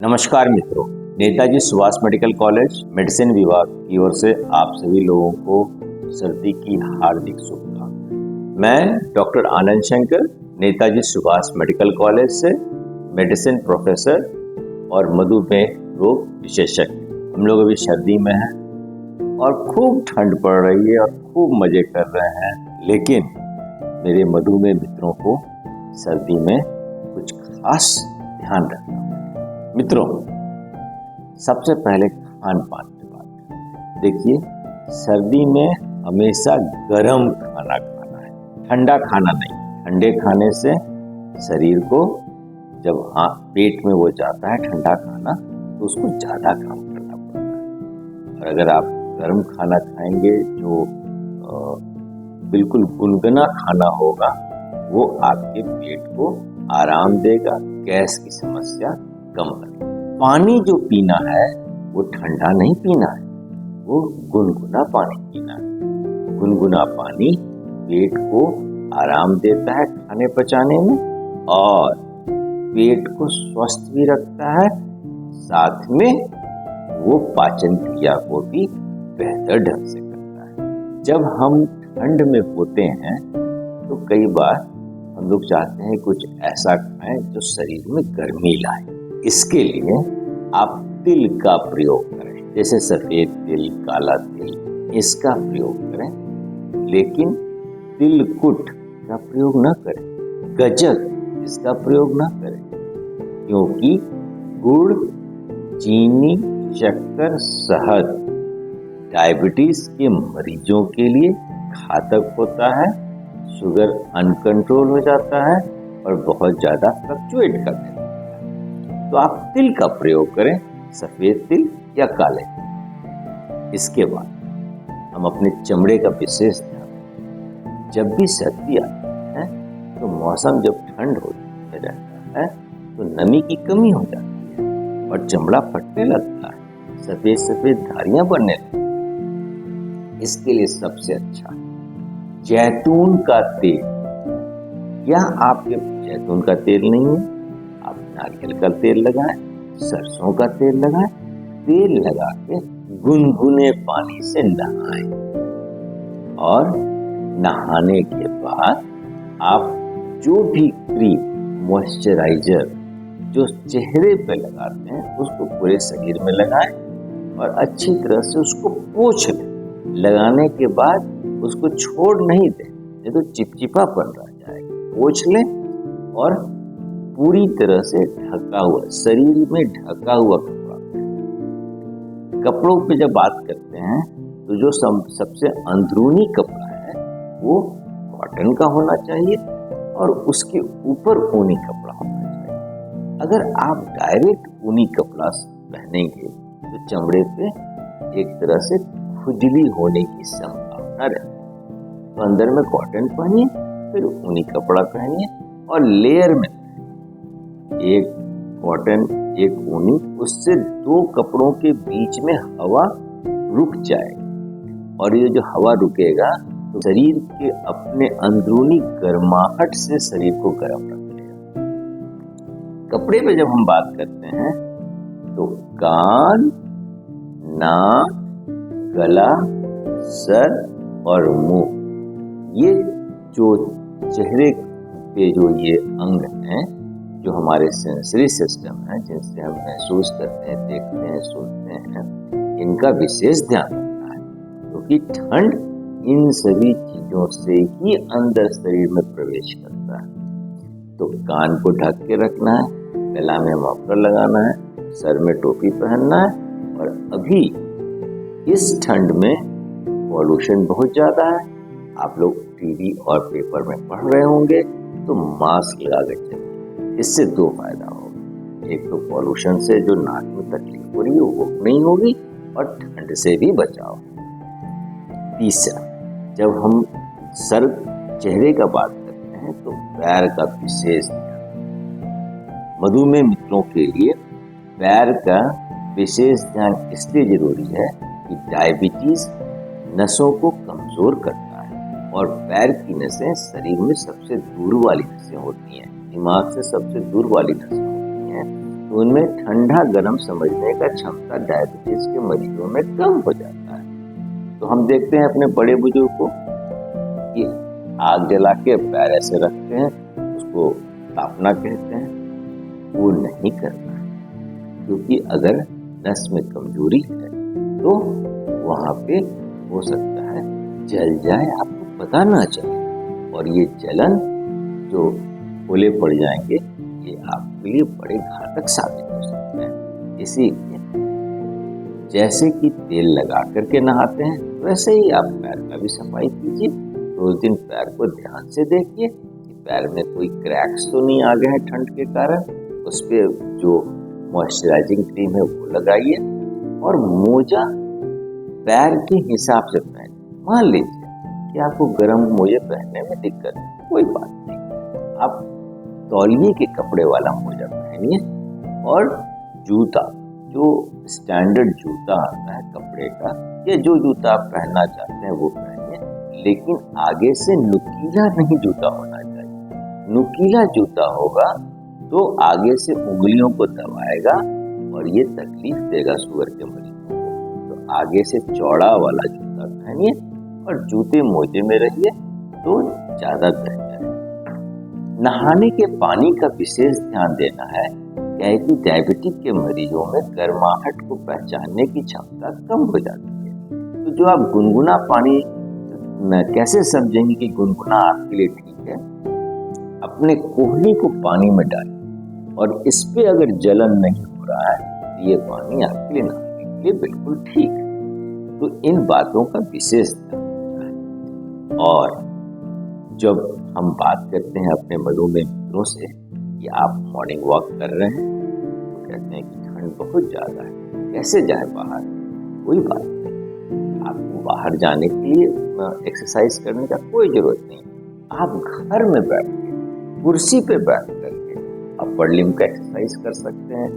नमस्कार मित्रों, Netaji Subhash medical college medicine विभाग की ओर से आप सभी लोगों को सर्दी की हार्दिक शुभकामनाएं। मैं doctor Anand Shankar, Netaji Subhash medical college से मेडिसिन प्रोफेसर और मधुमेह रोग विशेषज्ञ। हम लोग अभी सर्दी में हैं और खूब ठंड पड़ रही है और खूब मजे कर रहे हैं, लेकिन मेरे मधुमेह मित्रों को सर्दी में कुछ खास ध्यान रखना। मित्रों, सबसे पहले खान पान की बात करें। देखिए, सर्दी में हमेशा गर्म खाना खाना है, ठंडा खाना नहीं। ठंडे खाने से शरीर को जब पेट में वो जाता है ठंडा खाना, तो उसको ज़्यादा काम करना पड़ता है। और अगर आप गर्म खाना खाएंगे जो बिल्कुल गुनगुना खाना होगा, वो आपके पेट को आराम देगा, गैस की समस्या कम करेगा। पानी जो पीना है वो ठंडा नहीं पीना है, वो गुनगुना पानी पीना है। गुनगुना पानी पेट को आराम देता है खाने पचाने में और पेट को स्वस्थ भी रखता है, साथ में वो पाचन क्रिया को भी बेहतर ढंग से करता है। जब हम ठंड में होते हैं तो कई बार हम लोग चाहते हैं कुछ ऐसा खाएं जो शरीर में गर्मी लाए। इसके लिए आप तिल का प्रयोग करें, जैसे सफेद तिल, काला तिल, इसका प्रयोग करें। लेकिन तिलकुट का प्रयोग न करें, गज्जक इसका प्रयोग न करें, क्योंकि गुड़, चीनी, शक्कर, शहद डायबिटीज के मरीजों के लिए घातक होता है। शुगर अनकंट्रोल हो जाता है और बहुत ज्यादा फ्लक्चुएट कर देता है। तो आप तिल का प्रयोग करें, सफेद तिल या काले तिल। इसके बाद हम अपने चमड़े का विशेष ध्यान रखें। जब भी सर्दी आती है तो मौसम जब ठंड हो जाता है तो नमी की कमी हो जाती है और चमड़ा फटने लगता है, सफेद सफेद धारियां बनने लगती हैं। इसके लिए सबसे अच्छा जैतून का तेल, या आपके जैतून का तेल नहीं है, आप नारियल का तेल लगाएं, सरसों का तेल लगाएं। तेल लगा के गुनगुने पानी से नहाएं और नहाने के बाद आप जो भी क्रीम, मॉइस्चराइजर जो चेहरे पे लगाते हैं उसको पूरे शरीर में लगाएं और अच्छी तरह से उसको पोंछ लें। लगाने के बाद उसको छोड़ नहीं दें, नहीं तो चिपचिपापन रह जाएगा। पोंछ लें और पूरी तरह से ढका हुआ, शरीर में ढका हुआ कपड़ा। कपड़ों पे जब बात करते हैं तो जो सबसे अंदरूनी कपड़ा है वो कॉटन का होना चाहिए और उसके ऊपर ऊनी कपड़ा होना चाहिए। अगर आप डायरेक्ट ऊनी कपड़ा पहनेंगे तो चमड़े पे एक तरह से खुजली होने की संभावना रहती है। तो अंदर में कॉटन पहनिए, फिर ऊनी कपड़ा पहनिए और लेयर में एक कॉटन एक ऊनी, उससे दो कपड़ों के बीच में हवा रुक जाएगी और ये जो हवा रुकेगा तो शरीर के अपने अंदरूनी गर्माहट से शरीर को गर्म रख लेगा। कपड़े पे जब हम बात करते हैं तो कान, नाक, गला, सर और मुंह, ये जो चेहरे पे जो ये अंग हैं जो हमारे सेंसरी सिस्टम है, जिनसे हम महसूस करते हैं, देखते हैं, सुनते हैं, इनका विशेष ध्यान रखना है, क्योंकि ठंड इन सभी चीजों से ही अंदर शरीर में प्रवेश करता है। तो कान को ढक के रखना है, गला में मफलर लगाना है, सर में टोपी पहनना है। और अभी इस ठंड में पॉल्यूशन बहुत ज्यादा है, आप लोग टीवी और पेपर में पढ़ रहे होंगे, तो मास्क लगा के चलिए। इससे दो फायदा होगा, एक तो पॉल्यूशन से जो नाक में तकलीफ हो रही है वो नहीं होगी और ठंड से भी बचाव। तीसरा, जब हम सर चेहरे का बात करते हैं तो पैर का विशेष ध्यान। मधुमेह मित्रों के लिए पैर का विशेष ध्यान इसलिए जरूरी है कि डायबिटीज नसों को कमजोर करता है और पैर की नसें शरीर में सबसे दूर वाली नसें होती हैं, दिमाग से सबसे दूर वाली नसें होती हैं। तो उनमें ठंडा गर्म समझने का क्षमता डायबिटीज के मरीजों में कम हो जाता है। तो हम देखते हैं अपने बड़े बुजुर्ग को कि आग जला के पैर ऐसे रखते हैं, उसको तापना कहते हैं, वो नहीं करना है, क्योंकि अगर नस में कमजोरी है तो वहां पे हो सकता है जल जाए, आपको पता ना चले, और ये जलन जो फूले पड़ जाएंगे ये आपके लिए बड़े घातक साबित हो सकते हैं। इसीलिए जैसे कि तेल लगा करके नहाते हैं वैसे ही आप पैर का भी सफाई कीजिए। रोज दिन पैर को ध्यान से देखिए कि पैर में कोई क्रैक्स तो नहीं आ गए हैं ठंड के कारण, उस पे जो मॉइस्चराइजिंग क्रीम है वो लगाइए, और मोजा पैर के हिसाब से पहने। मान लीजिए कि आपको गर्म मोजे पहनने में दिक्कत है, कोई बात नहीं, आप तौलिए के कपड़े वाला मोजा पहनिए, और जूता जो स्टैंडर्ड जूता आता है कपड़े का, या जो जूता आप पहनना चाहते हैं वो पहनिए, लेकिन आगे से नुकीला नहीं जूता होना चाहिए। नुकीला जूता होगा तो आगे से उंगलियों को दबाएगा और ये तकलीफ देगा शुगर के मरीजों को। तो आगे से चौड़ा वाला जूता पहनिए और जूते मोजे में रहिए तो ज्यादा बेहतर है। नहाने के पानी का विशेष ध्यान देना है। क्या है कि डायबिटिक के मरीजों में गर्माहट को पहचानने की क्षमता कम हो जाती है। तो जो आप गुनगुना पानी कैसे समझेंगे कि गुनगुना आपके लिए ठीक है? अपने कोहनी को पानी में डालिए और इस पे अगर जलन नहीं हो रहा है तो ये पानी आपके लिए नहाने के लिए बिल्कुल ठीक है। तो इन बातों का विशेष ध्यान रखना है। और जब हम बात करते हैं अपने मधुमेह मित्रों से कि आप मॉर्निंग वॉक कर रहे हैं, तो कहते हैं कि ठंड बहुत ज्यादा है, कैसे जाए बाहर? कोई बात नहीं, आपको बाहर जाने के लिए एक्सरसाइज करने का कोई जरूरत नहीं। आप घर में बैठ के कुर्सी पे बैठ करके अपर लिम्ब का एक्सरसाइज कर सकते हैं,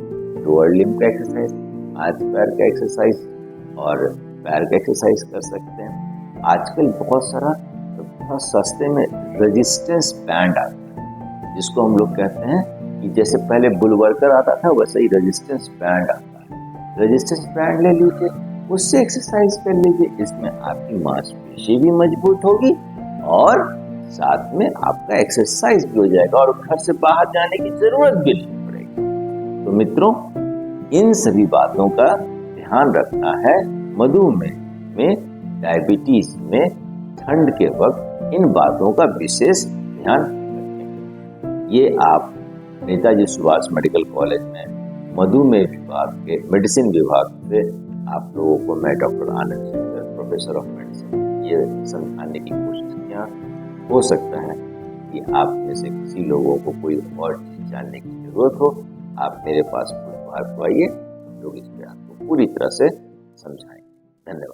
लोअर लिम्ब का एक्सरसाइज, हाथ पैर का एक्सरसाइज और पैर का एक्सरसाइज कर सकते हैं। आजकल बहुत सस्ते में रेजिस्टेंस बैंड आता है, जिसको हम लोग कहते हैं कि जैसे पहले बुलवर्कर आता था वैसे ही रेजिस्टेंस बैंड आता है। रेजिस्टेंस बैंड ले लीजिए, उससे एक्सरसाइज कर लीजिए। इसमें आपकी मांसपेशी भी मजबूत होगी और साथ में आपका एक्सरसाइज भी हो जाएगा और घर से बाहर जाने की जरूरत भी नहीं पड़ेगी। तो मित्रों, इन सभी बातों का ध्यान रखना है मधुमेह में, डायबिटीज में, ठंड के वक्त इन बातों का विशेष ध्यान रखें। ये आप नेताजी सुभाष मेडिकल कॉलेज में मधुमेह विभाग के मेडिसिन विभाग से आप लोगों को मैं doctor Anand Shankar, professor of medicine, ये समझाने की कोशिश किया। हो सकता है कि आप में से किसी लोगों को कोई और चीज जानने की जरूरत हो, आप मेरे पास बुधवार को आइए, हम लोग इस पे आपको पूरी तरह से समझाएंगे। धन्यवाद।